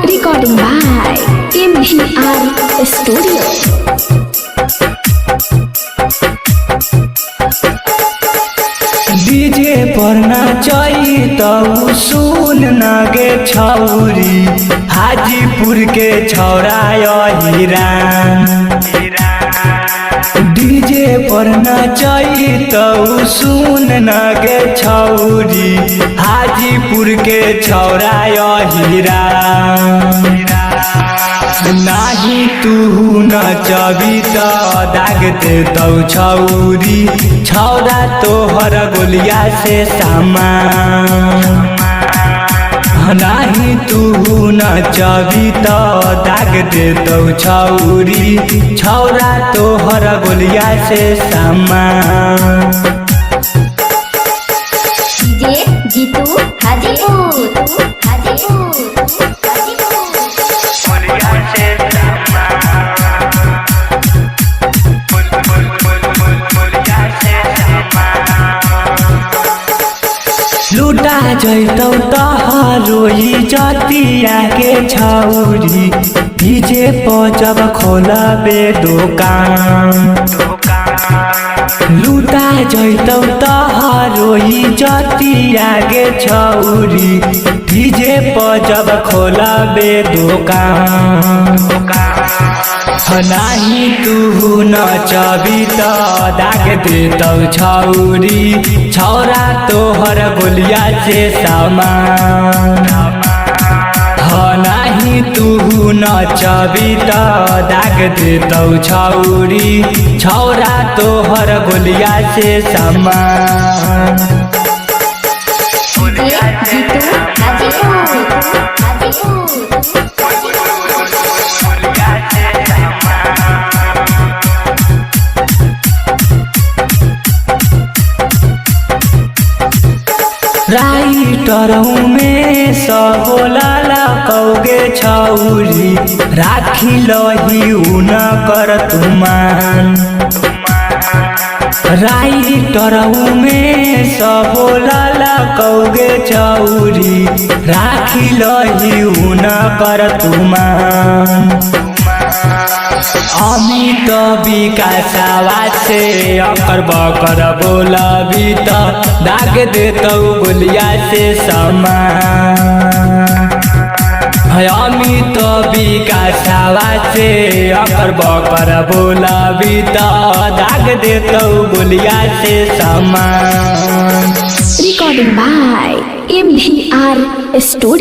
Recording by MVR Studio. DJ पर नाचई तो सुन नगे छौरी हाजीपुर के छौरा हिरान। डीजे पर नाचई तो सुन नगे छौरी हाजीपुर के छौरा हिरान। नाही तू नचबी तो दाग दे तो छौरी छौरा तोहर गोलिया से सामान। नाही तू नचबी तो दाग दे तो छौरी छौरा तोहर गोलिया से सामान। डीजे जीतू हाजीपुर लुटा जैतौ तोहरोई जतिया के छौरी डीजे पर जब खोलबे दुकान। लुटा जैतौ तोहरोई जतिया के छौरी डीजे पर जब खोलबे दुकान। नाही तू नचबी तो दाग दे तो छौरी छौरा तोहर गोलिया से सामान। नाही तू नचबी तो दाग दे तो छौरी छौरा तोहर गोलिया से सामान। राइटरऊ में सबोला कौगे छौरी राखी लही उन कर तुमान। राइटरऊ में सबोला कौगे छौरी राखी लही उन कर तुमान। अमित विकासवा से अकर बकर बोलबी तो दाग देतौ गोलिया से सामान। अमित विकासवा से अकर बकर बोलबी तो दाग देतौ गोलिया से सामान। Recording by MVR Studio.